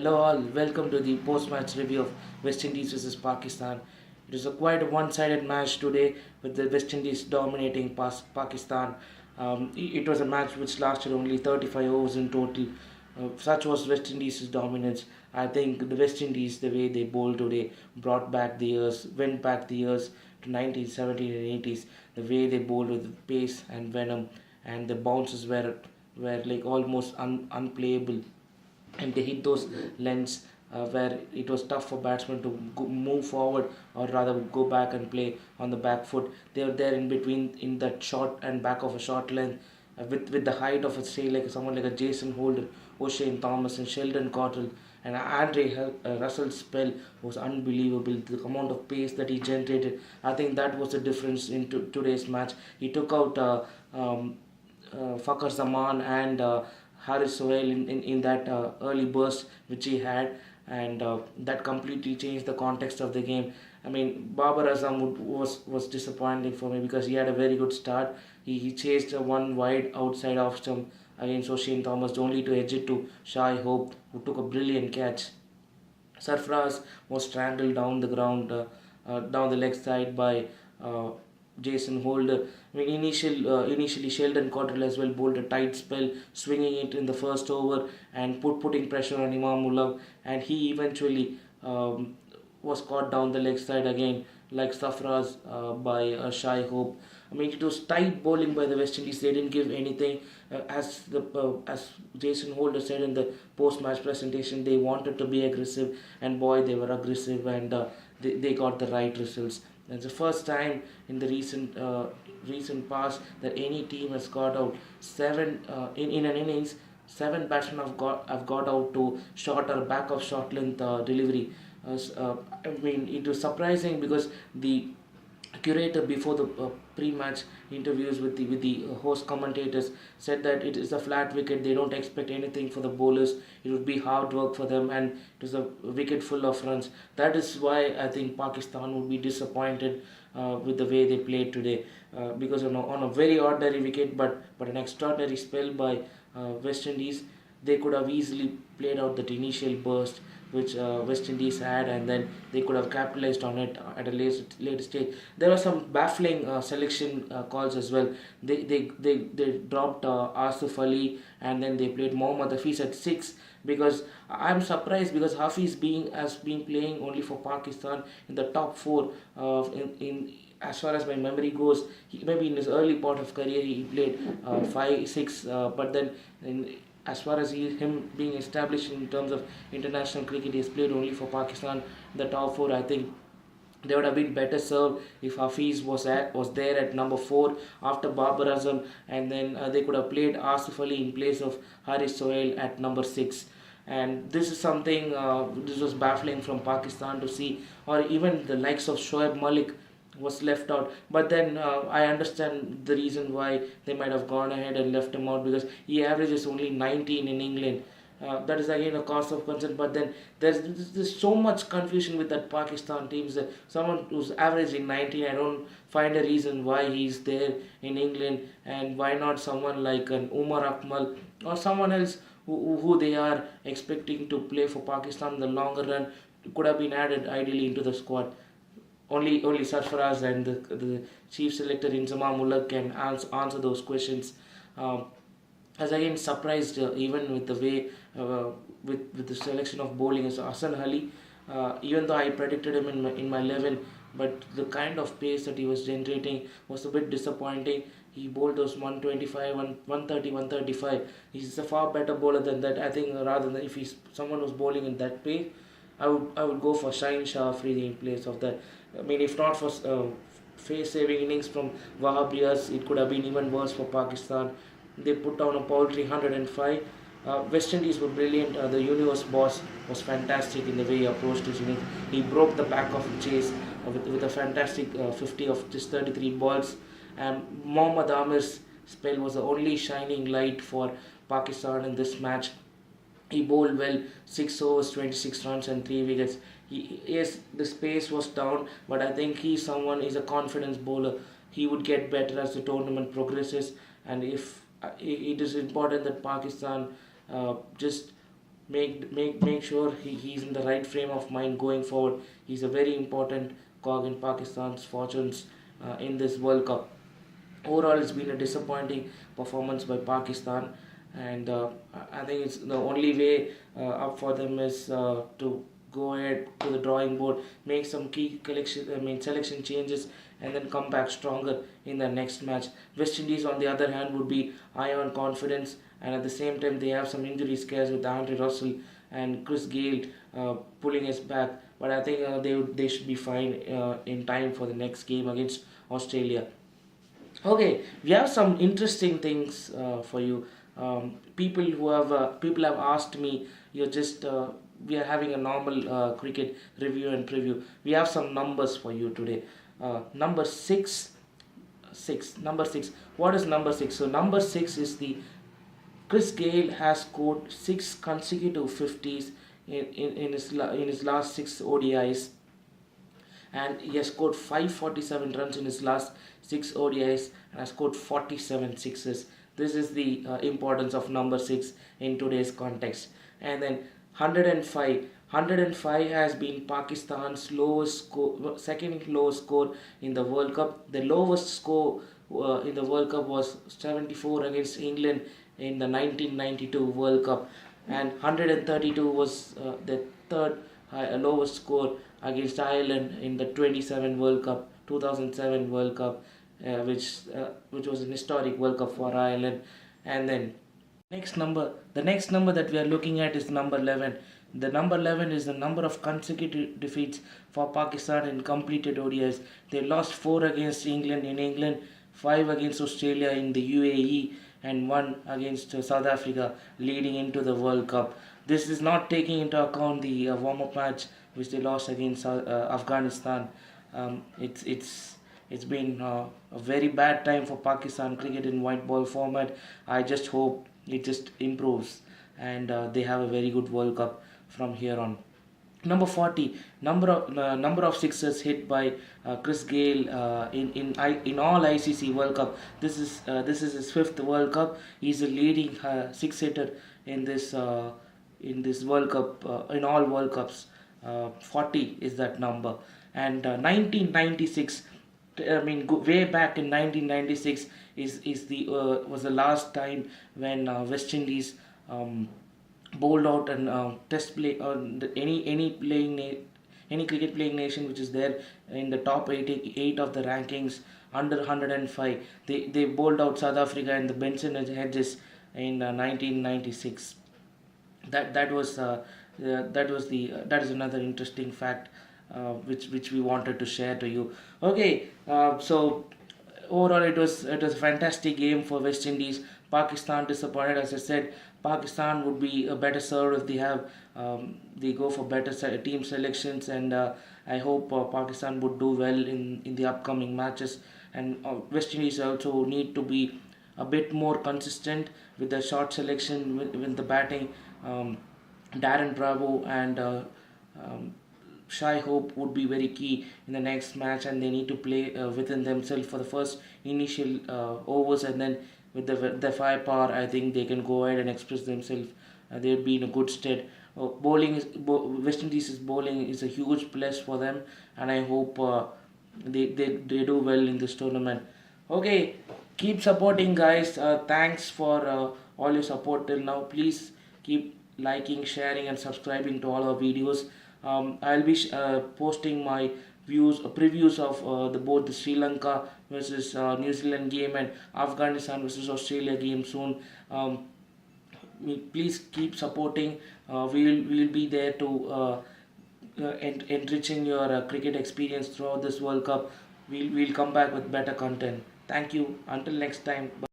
Hello all, welcome to the post-match review of West Indies versus Pakistan. It was a quite a one-sided match today with the West Indies dominating Pakistan. It was a match which lasted only 35 overs in total. Such was West Indies' dominance. I think the West Indies, the way they bowled today, brought back the years, went back the years to 1970s and 80s. The way they bowled with pace and venom, and the bounces were like almost unplayable, and they hit those lengths where it was tough for batsmen to move forward or rather go back and play on the back foot. They were there in between in that short and back of a short length, with the height of a say like someone like a Jason Holder, O'Shane Thomas, and Sheldon Cottrell. And Russell's spell was unbelievable. The amount of pace that he generated, I think that was the difference in today's match. He took out Fakhar Zaman and Haris Sohail in that early burst which he had, and that completely changed the context of the game. I mean, Babar Azam was disappointing for me because he had a very good start. He chased a one wide outside off stump against O'Shane Thomas, only to edge it to Shai Hope, who took a brilliant catch. Sarfraz was strangled down the ground, down the leg side by uh, Jason Holder. I mean, initially Sheldon Cottrell as well bowled a tight spell, swinging it in the first over and putting pressure on Imam Ullah, and he eventually was caught down the leg side again, like Sarfraz by Shai Hope. I mean, it was tight bowling by the West Indies. They didn't give anything. As Jason Holder said in the post-match presentation, they wanted to be aggressive, and boy, they were aggressive, and they got the right results. It's the first time in the recent past that any team has got out seven in an innings. Seven batsmen have got out to short or back of short length delivery. I mean, it was surprising because the curator before the pre-match interviews with the host commentators said that it is a flat wicket. They don't expect anything for the bowlers. It would be hard work for them, and it was a wicket full of runs. That is why I think Pakistan would be disappointed with the way they played today, because on a very ordinary wicket, but an extraordinary spell by West Indies. They could have easily played out that initial burst which West Indies had, and then they could have capitalized on it at a later stage. There were some baffling selection calls as well. They dropped Asif Ali, and then they played Mohammad Hafiz at six, because I'm surprised because Hafiz has been playing only for Pakistan in the top four in as far as my memory goes. Maybe in his early part of career he played 5 6, but then as far as him being established in terms of international cricket, he has played only for Pakistan in the top four. I think they would have been better served if Hafiz was there at number four after Babar Azam, and then they could have played Asif Ali in place of Haris Sohail at number six. And this is something this was baffling from Pakistan to see, or even the likes of Shoaib Malik was left out. But then I understand the reason why they might have gone ahead and left him out, because he averages only 19 in England. That is again a cause of concern. But then there's so much confusion with that Pakistan team. That someone who's averaging 19, I don't find a reason why he's there in England, and why not someone like an Umar Akmal or someone else who they are expecting to play for Pakistan in the longer run could have been added ideally into the squad. Only Sarfaraz and the chief selector Inzamam Ullah can answer those questions. Um, as again surprised even with the way with the selection of bowling is Hassan Ali. Even though I predicted him in my 11, but the kind of pace that he was generating was a bit disappointing. He bowled those 125, 130, 135. He's a far better bowler than that. I think rather than if he's someone who's bowling in that pace, I would go for Shine Shah Afridi in place of that. I mean, if not for face-saving innings from Wahab Riaz, it could have been even worse for Pakistan. They put down a paltry 105. West Indies were brilliant. The universe boss was fantastic in the way he approached his innings. He broke the back of the chase with a fantastic 50 of just 33 balls. And Mohammad Amir's spell was the only shining light for Pakistan in this match. He bowled well, 6 overs, 26 runs, and 3 wickets. Yes, the pace was down, but I think he's a confidence bowler. He would get better as the tournament progresses, and if it is important that Pakistan just make sure he's in the right frame of mind going forward. He's a very important cog in Pakistan's fortunes in this World Cup. Overall, it's been a disappointing performance by Pakistan, and I think it's the only way up for them is to go ahead to the drawing board, make some key selection changes, and then come back stronger in the next match. West Indies, on the other hand, would be high on confidence, and at the same time, they have some injury scares with Andre Russell and Chris Gayle pulling us back. But I think they should be fine in time for the next game against Australia. Okay, we have some interesting things for you. People have asked me. You're just We are having a normal cricket review and preview. We have some numbers for you today. Number six. Number six. What is number six? So number six is the Chris Gayle has scored six consecutive 50s in his last six ODIs, and he has scored 547 runs in his last six ODIs and has scored 47 sixes. This is the importance of number 6 in today's context. And then 105. 105 has been Pakistan's lowest score, second lowest score in the World Cup. The lowest score in the World Cup was 74 against England in the 1992 World Cup, and 132 was the third lowest score against Ireland in the 2007 World Cup, which was an historic World Cup for Ireland. And then the next number that we are looking at is number 11. The number 11 is the number of consecutive defeats for Pakistan in completed ODIs. They lost 4 against England in England, 5 against Australia in the UAE, and 1 against South Africa leading into the World Cup. This is not taking into account the warm-up match which they lost against Afghanistan. It's been a very bad time for Pakistan cricket in white ball format. I just hope it just improves and they have a very good World Cup from here on. Number 40, number of sixes hit by Chris Gayle in all ICC World Cup. This is his fifth World Cup. He's a leading six hitter in this World Cup, in all World Cups. 40 is that number. And 1996, way back in 1996 was the last time when West Indies bowled out and test play any cricket playing nation which is there in the top 88 of the rankings under 105. They bowled out South Africa in the Benson Hedges in 1996. That is another interesting fact which we wanted to share to you. Okay, so overall it was a fantastic game for West Indies. Pakistan disappointed, as I said. Pakistan would be a better served if they go for better team selections, and I hope Pakistan would do well in the upcoming matches. And West Indies also need to be a bit more consistent with the short selection with the batting. Darren Bravo and Shai Hope would be very key in the next match, and they need to play within themselves for the first initial overs, and then with the firepower, I think they can go ahead and express themselves. They'll be in a good stead. West Indies' bowling is a huge plus for them, and I hope they do well in this tournament. Okay, keep supporting, guys. Thanks for all your support till now. Please keep liking, sharing, and subscribing to all our videos. I'll be posting my previews of both the Sri Lanka versus New Zealand game and Afghanistan versus Australia game soon. Please keep supporting. We'll be there to enriching your cricket experience throughout this World Cup. We'll come back with better content. Thank you. Until next time. Bye.